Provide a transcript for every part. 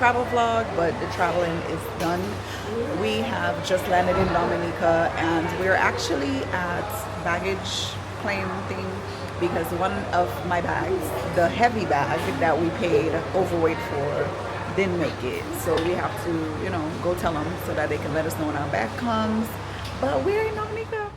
travel vlog, but the traveling is done. We have just landed in Dominica and we're actually at baggage claim thing because one of my bags, the heavy bag that we paid overweight for, didn't make it. So we have to, you know, go tell them so that they can let us know when our bag comes. But we're in Dominica.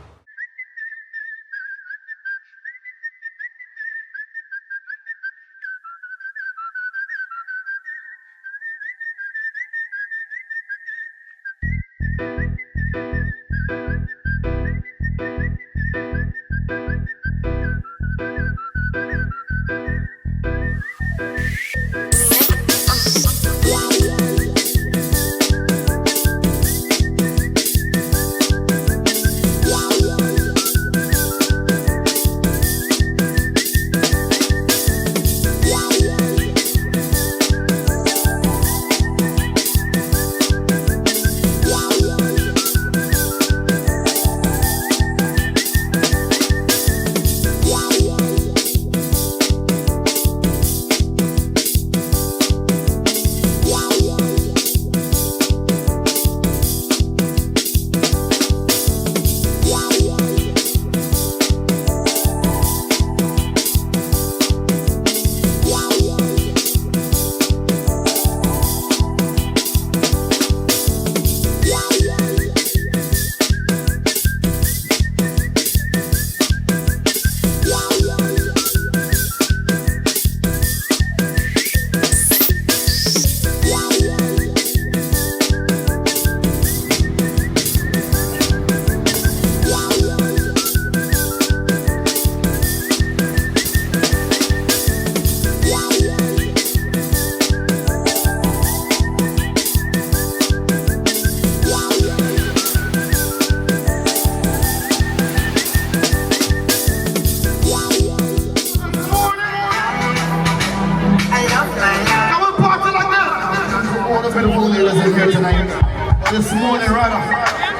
This morning, rather.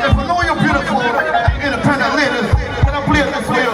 If I know you're beautiful, independent ladies, can I play this for you?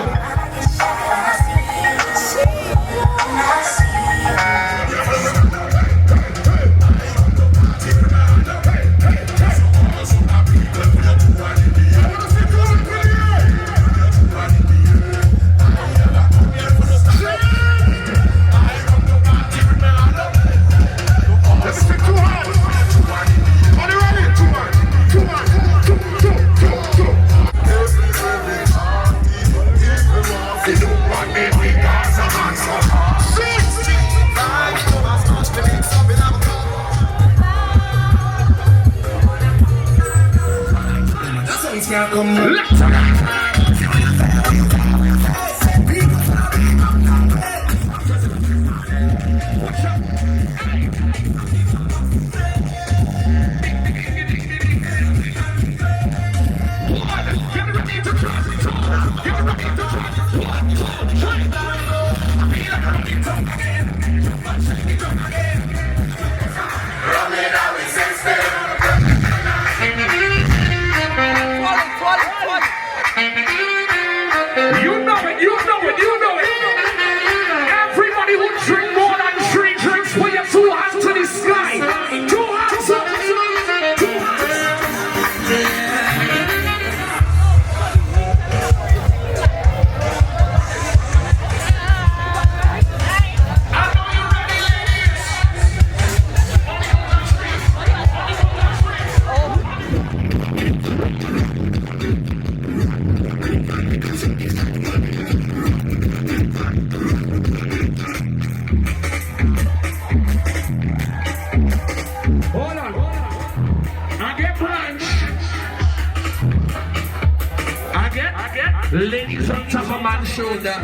Ladies on top of my shoulder.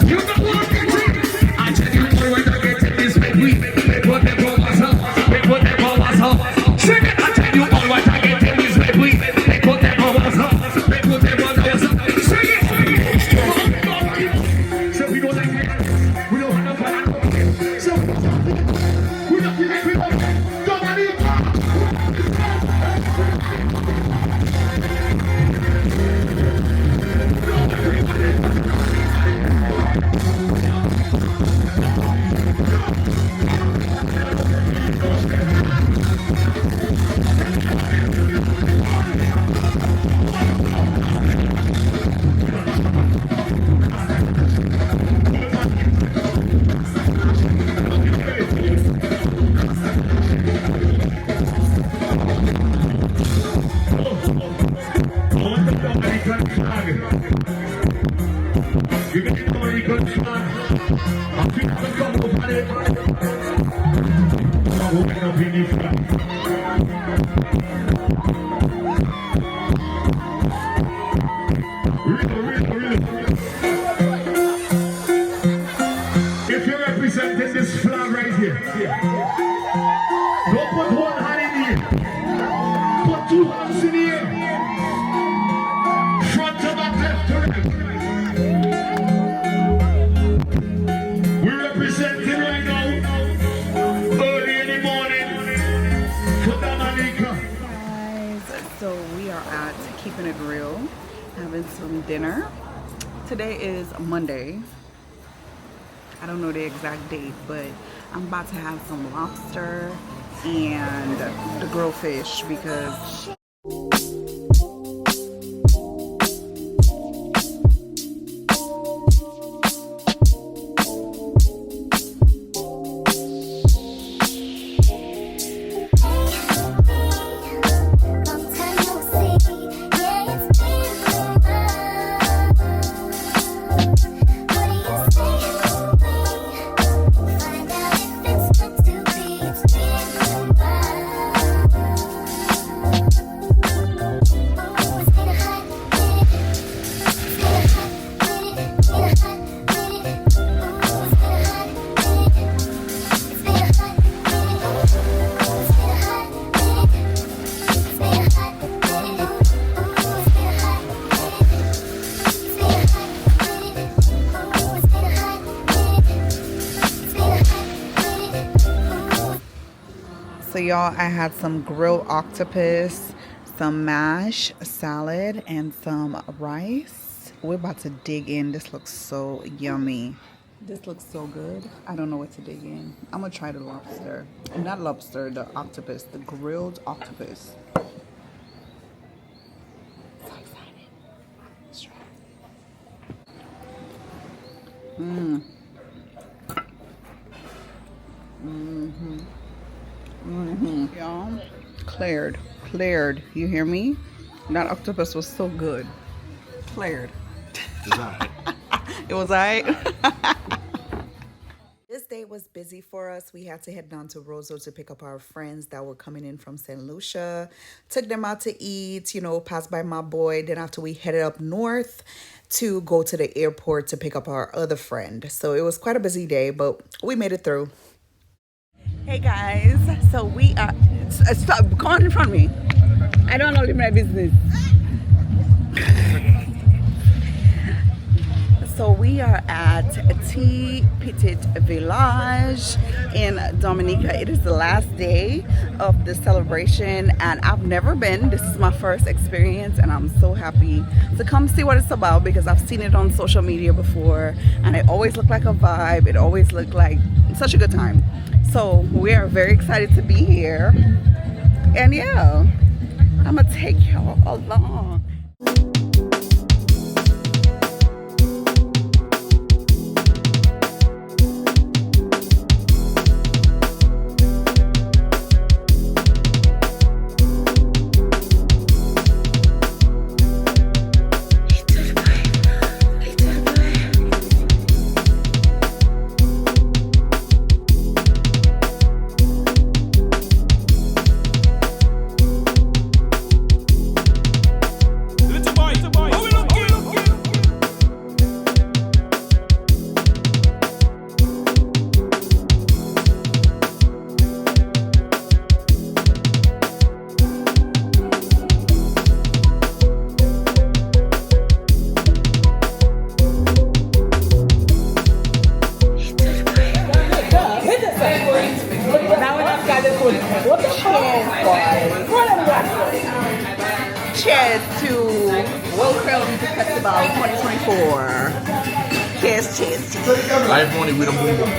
You know what I'm getting? I tell you what I'm getting is baby. They put them overs up. They put them overs up. Sing it. I tell you all what I'm getting is baby. They put them overs up. They put them overs up. Sing it. So we don't like it. We don't have no fun. So we don't give everybody. Don't want it. I think I come over it. Open up in the front. Really. If you're representing this flag right here, don't put one hand in the air. Put two hands in the air. Front to back, left to right. We're representing right now, early in the morning, for Dominica. Guys, so we are at Keeping It Real, having some dinner. Today is Monday. I don't know the exact date, but I'm about to have some lobster and the grilled fish because y'all, I had some grilled octopus, some mash, salad, and some rice. We're about to dig in. This looks so yummy. This looks so good. I don't know what to dig in. I'm gonna try the lobster. Not lobster, the octopus, the grilled octopus. So excited. Let's try it. Y'all, cleared. You hear me? That octopus was so good. Cleared. It was alright. This day was busy for us. We had to head down to Roseau to pick up our friends that were coming in from St. Lucia. Took them out to eat, you know, passed by my boy. Then after we headed up north to go to the airport to pick up our other friend. So it was quite a busy day, but we made it through. Hey guys, so we are, stop, come on in front of me. I don't know my business. So we are at T Petit Village in Dominica. It is the last day of the celebration and I've never been. This is my first experience and I'm so happy to come see what it's about because I've seen it on social media before and it always looked like a vibe. It always looked like such a good time. So we are very excited to be here. And yeah, I'm gonna take y'all along. Cheers to Welcome to Festival 2024. Cheers. Live money with a boom boom.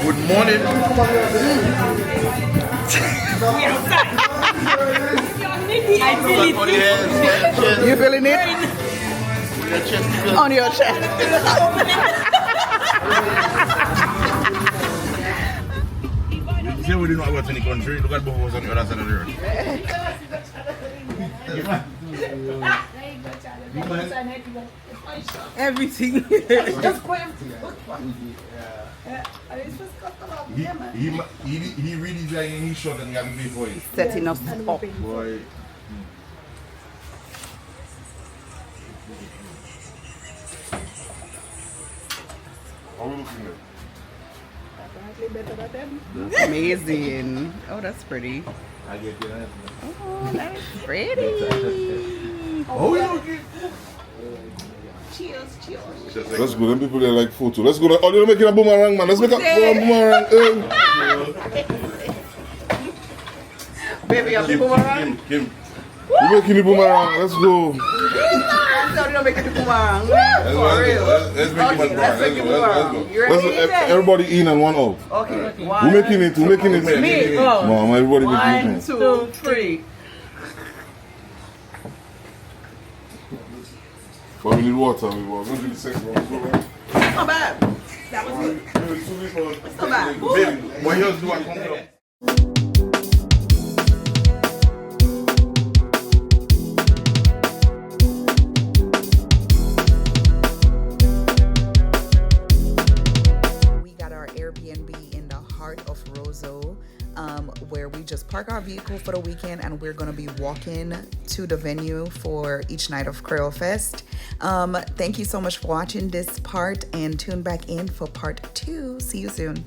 Good morning. I feel it. You feeling it? On your chest. if you really know about any country, look at both of us on the other side of the road. Everything. Just go empty. He really is like he shot and got to pay for it. Setting us up. Boy. How are we looking at? Amazing. Oh, that's pretty. I get you. Oh, that's pretty. How are you looking? Cheers, cheers. Let's go. Them people they like photo. Let's go. Oh, you're making a boomerang, man. Let's make a boomerang. Baby, I'm boomerang. Kim. We're making the boomerang. Let's go. I'm sorry, you're making the boomerang. For real. Let's make Okay, let's make the boomerang. You Let's ready? everybody in and one out. Okay. We're making it. We're making it. Me. Oh. Mom, everybody making 1, it. 2, 3. But we need water. We want. We'll do the second one. Go right. It's not bad. That was good. It's not bad. Baby, what yours do I come from? We got our Airbnb in the heart of Roseau, where we just park our vehicle for the weekend, and we're going to be walking to the venue for each night of Kweyol Fest. Thank you so much for watching this part, and tune back in for part 2. See you soon.